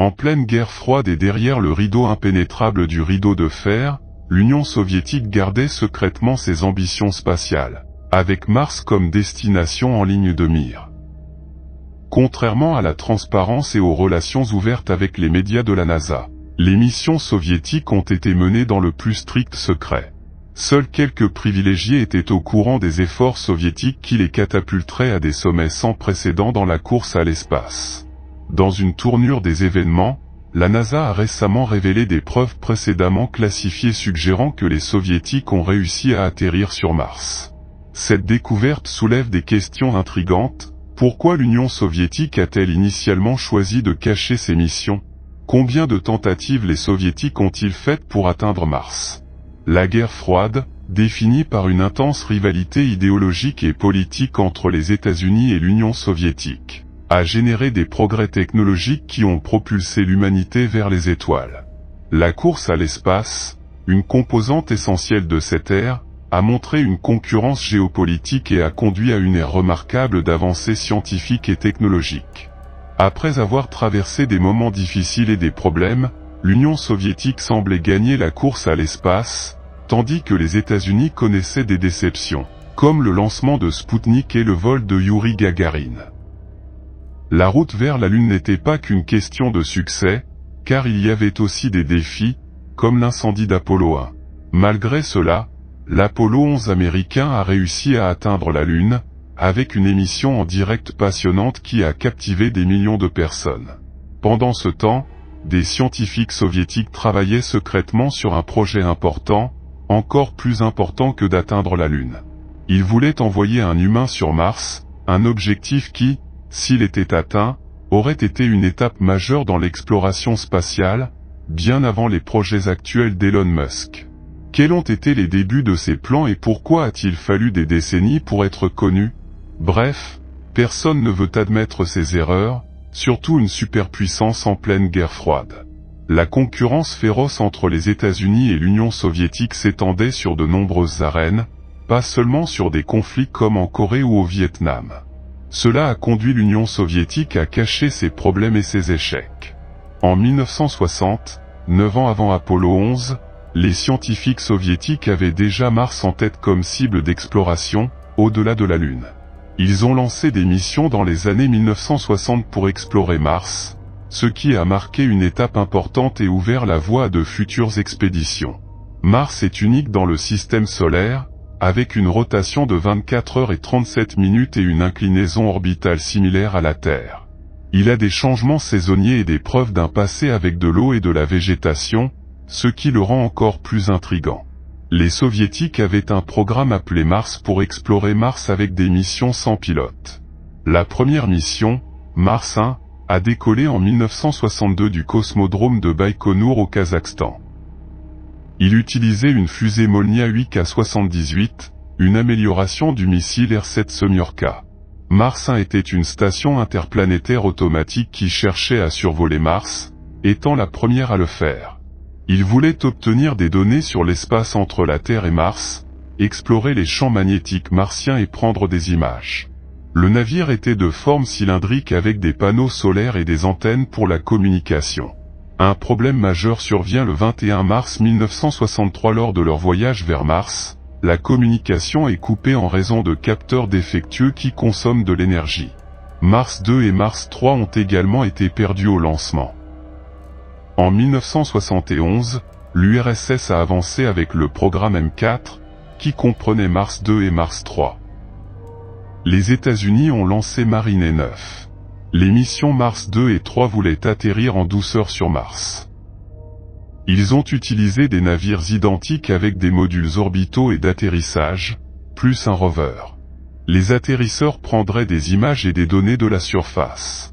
En pleine guerre froide et derrière le rideau impénétrable du rideau de fer, l'Union soviétique gardait secrètement ses ambitions spatiales, avec Mars comme destination en ligne de mire. Contrairement à la transparence et aux relations ouvertes avec les médias de la NASA, les missions soviétiques ont été menées dans le plus strict secret. Seuls quelques privilégiés étaient au courant des efforts soviétiques qui les catapulteraient à des sommets sans précédent dans la course à l'espace. Dans une tournure des événements, la NASA a récemment révélé des preuves précédemment classifiées suggérant que les soviétiques ont réussi à atterrir sur Mars. Cette découverte soulève des questions intrigantes. Pourquoi l'Union soviétique a-t-elle initialement choisi de cacher ses missions? Combien de tentatives les soviétiques ont-ils faites pour atteindre Mars? La guerre froide, définie par une intense rivalité idéologique et politique entre les États-Unis et l'Union soviétique, a généré des progrès technologiques qui ont propulsé l'humanité vers les étoiles. La course à l'espace, une composante essentielle de cette ère, a montré une concurrence géopolitique et a conduit à une ère remarquable d'avancées scientifiques et technologiques. Après avoir traversé des moments difficiles et des problèmes, l'Union soviétique semblait gagner la course à l'espace, tandis que les États-Unis connaissaient des déceptions, comme le lancement de Spoutnik et le vol de Youri Gagarin. La route vers la Lune n'était pas qu'une question de succès, car il y avait aussi des défis, comme l'incendie d'Apollo 1. Malgré cela, l'Apollo 11 américain a réussi à atteindre la Lune, avec une émission en direct passionnante qui a captivé des millions de personnes. Pendant ce temps, des scientifiques soviétiques travaillaient secrètement sur un projet important, encore plus important que d'atteindre la Lune. Ils voulaient envoyer un humain sur Mars, un objectif qui, s'il était atteint, aurait été une étape majeure dans l'exploration spatiale, bien avant les projets actuels d'Elon Musk. Quels ont été les débuts de ces plans et pourquoi a-t-il fallu des décennies pour être connus? Bref, personne ne veut admettre ses erreurs, surtout une superpuissance en pleine guerre froide. La concurrence féroce entre les États-Unis et l'Union soviétique s'étendait sur de nombreuses arènes, pas seulement sur des conflits comme en Corée ou au Vietnam. Cela a conduit l'Union soviétique à cacher ses problèmes et ses échecs. En 1960, 9 ans avant Apollo 11, les scientifiques soviétiques avaient déjà Mars en tête comme cible d'exploration, au-delà de la Lune. Ils ont lancé des missions dans les années 1960 pour explorer Mars, ce qui a marqué une étape importante et ouvert la voie à de futures expéditions. Mars est unique dans le système solaire, avec une rotation de 24 heures et 37 minutes et une inclinaison orbitale similaire à la Terre. Il a des changements saisonniers et des preuves d'un passé avec de l'eau et de la végétation, ce qui le rend encore plus intrigant. Les soviétiques avaient un programme appelé Mars pour explorer Mars avec des missions sans pilote. La première mission, Mars 1, a décollé en 1962 du cosmodrome de Baïkonour au Kazakhstan. Il utilisait une fusée Molnia 8K-78, une amélioration du missile R-7 Semyorka. Mars 1 était une station interplanétaire automatique qui cherchait à survoler Mars, étant la première à le faire. Il voulait obtenir des données sur l'espace entre la Terre et Mars, explorer les champs magnétiques martiens et prendre des images. Le navire était de forme cylindrique avec des panneaux solaires et des antennes pour la communication. Un problème majeur survient le 21 mars 1963 lors de leur voyage vers Mars. La communication est coupée en raison de capteurs défectueux qui consomment de l'énergie. Mars 2 et Mars 3 ont également été perdus au lancement. En 1971, l'URSS a avancé avec le programme M4, qui comprenait Mars 2 et Mars 3. Les États-Unis ont lancé Mariner 9. Les missions Mars 2 et 3 voulaient atterrir en douceur sur Mars. Ils ont utilisé des navires identiques avec des modules orbitaux et d'atterrissage, plus un rover. Les atterrisseurs prendraient des images et des données de la surface.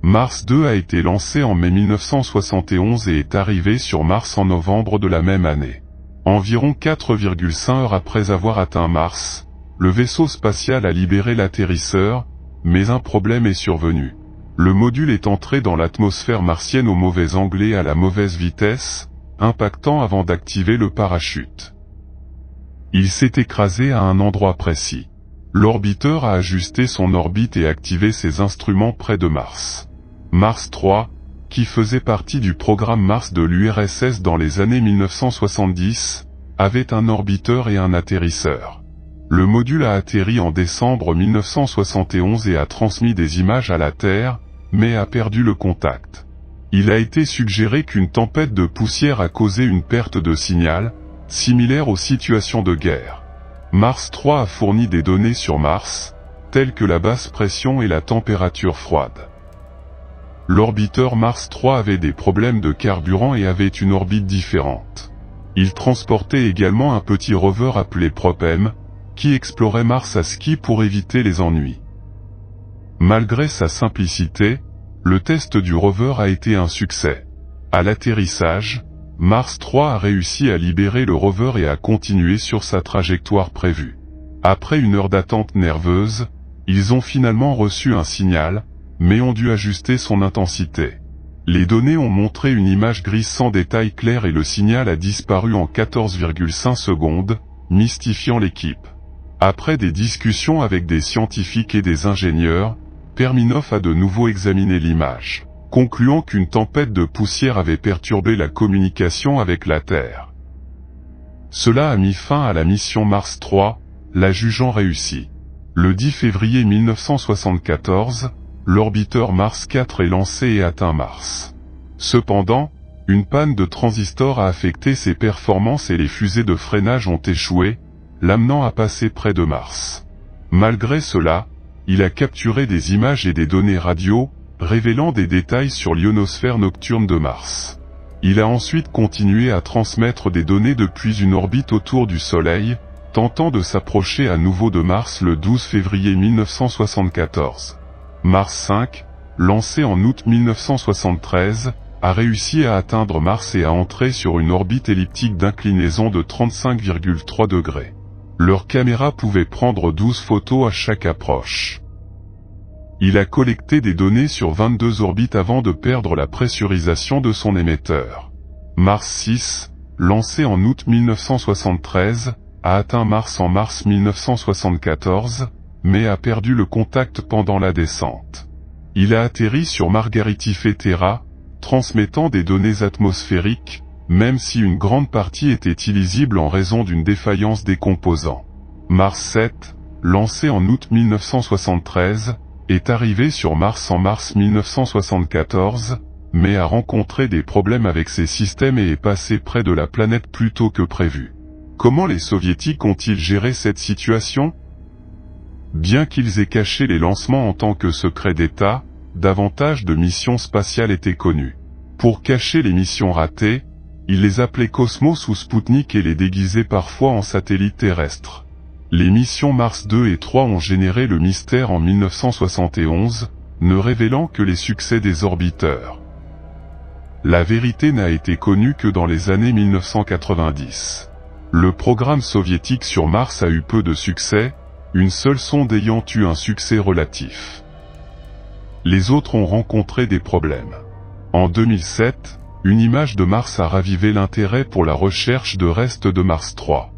Mars 2 a été lancé en mai 1971 et est arrivé sur Mars en novembre de la même année. Environ 4,5 heures après avoir atteint Mars, le vaisseau spatial a libéré l'atterrisseur, mais un problème est survenu. Le module est entré dans l'atmosphère martienne au mauvais angle et à la mauvaise vitesse, impactant avant d'activer le parachute. Il s'est écrasé à un endroit précis. L'orbiteur a ajusté son orbite et activé ses instruments près de Mars. Mars 3, qui faisait partie du programme Mars de l'URSS dans les années 1970, avait un orbiteur et un atterrisseur. Le module a atterri en décembre 1971 et a transmis des images à la Terre, mais a perdu le contact. Il a été suggéré qu'une tempête de poussière a causé une perte de signal, similaire aux situations de guerre. Mars 3 a fourni des données sur Mars, telles que la basse pression et la température froide. L'orbiteur Mars 3 avait des problèmes de carburant et avait une orbite différente. Il transportait également un petit rover appelé Prop-M, qui explorait Mars à ski pour éviter les ennuis. Malgré sa simplicité, le test du rover a été un succès. À l'atterrissage, Mars 3 a réussi à libérer le rover et a continué sur sa trajectoire prévue. Après une heure d'attente nerveuse, ils ont finalement reçu un signal, mais ont dû ajuster son intensité. Les données ont montré une image grise sans détail clair et le signal a disparu en 14,5 secondes, mystifiant l'équipe. Après des discussions avec des scientifiques et des ingénieurs, Perminov a de nouveau examiné l'image, concluant qu'une tempête de poussière avait perturbé la communication avec la Terre. Cela a mis fin à la mission Mars 3, la jugeant réussie. Le 10 février 1974, l'orbiteur Mars 4 est lancé et atteint Mars. Cependant, une panne de transistor a affecté ses performances et les fusées de freinage ont échoué, l'amenant à passer près de Mars. Malgré cela, il a capturé des images et des données radio, révélant des détails sur l'ionosphère nocturne de Mars. Il a ensuite continué à transmettre des données depuis une orbite autour du Soleil, tentant de s'approcher à nouveau de Mars le 12 février 1974. Mars 5, lancé en août 1973, a réussi à atteindre Mars et à entrer sur une orbite elliptique d'inclinaison de 35,3 degrés. Leur caméra pouvait prendre 12 photos à chaque approche. Il a collecté des données sur 22 orbites avant de perdre la pressurisation de son émetteur. Mars 6, lancé en août 1973, a atteint Mars en mars 1974, mais a perdu le contact pendant la descente. Il a atterri sur Margaritiffe Terra, transmettant des données atmosphériques, même si une grande partie était illisible en raison d'une défaillance des composants. Mars 7, lancé en août 1973, est arrivé sur Mars en mars 1974, mais a rencontré des problèmes avec ses systèmes et est passé près de la planète plus tôt que prévu. Comment les soviétiques ont-ils géré cette situation ? Bien qu'ils aient caché les lancements en tant que secret d'État, davantage de missions spatiales étaient connues. Pour cacher les missions ratées, ils les appelaient Cosmos ou Spoutnik et les déguisaient parfois en satellites terrestres. Les missions Mars 2 et 3 ont généré le mystère en 1971, ne révélant que les succès des orbiteurs. La vérité n'a été connue que dans les années 1990. Le programme soviétique sur Mars a eu peu de succès, une seule sonde ayant eu un succès relatif. Les autres ont rencontré des problèmes. En 2007, une image de Mars a ravivé l'intérêt pour la recherche de restes de Mars 3.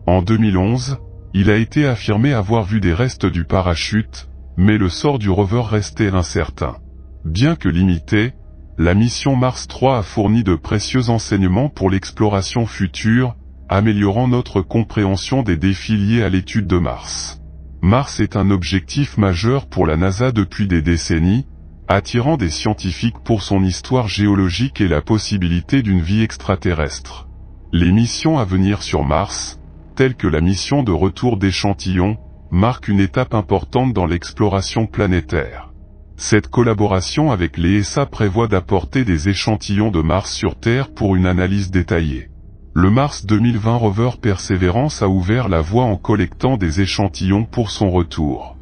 En 2011, il a été affirmé avoir vu des restes du parachute, mais le sort du rover restait incertain. Bien que limitée, la mission Mars 3 a fourni de précieux enseignements pour l'exploration future, améliorant notre compréhension des défis liés à l'étude de Mars. Mars est un objectif majeur pour la NASA depuis des décennies, attirant des scientifiques pour son histoire géologique et la possibilité d'une vie extraterrestre. Les missions à venir sur Mars, telles que la mission de retour d'échantillons, marquent une étape importante dans l'exploration planétaire. Cette collaboration avec l'ESA prévoit d'apporter des échantillons de Mars sur Terre pour une analyse détaillée. Le Mars 2020 rover Perseverance a ouvert la voie en collectant des échantillons pour son retour.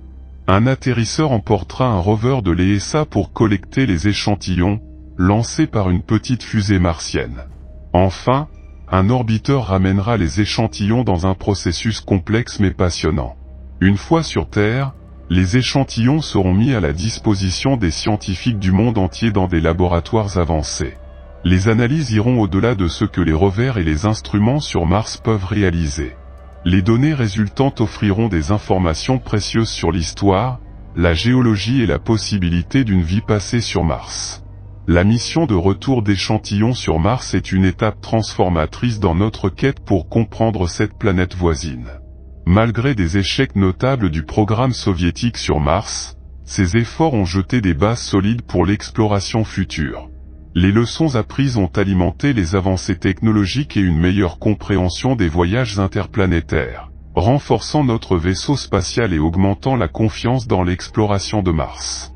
Un atterrisseur emportera un rover de l'ESA pour collecter les échantillons, lancés par une petite fusée martienne. Enfin, un orbiteur ramènera les échantillons dans un processus complexe mais passionnant. Une fois sur Terre, les échantillons seront mis à la disposition des scientifiques du monde entier dans des laboratoires avancés. Les analyses iront au-delà de ce que les rovers et les instruments sur Mars peuvent réaliser. Les données résultantes offriront des informations précieuses sur l'histoire, la géologie et la possibilité d'une vie passée sur Mars. La mission de retour d'échantillons sur Mars est une étape transformatrice dans notre quête pour comprendre cette planète voisine. Malgré des échecs notables du programme soviétique sur Mars, ces efforts ont jeté des bases solides pour l'exploration future. Les leçons apprises ont alimenté les avancées technologiques et une meilleure compréhension des voyages interplanétaires, renforçant notre vaisseau spatial et augmentant la confiance dans l'exploration de Mars.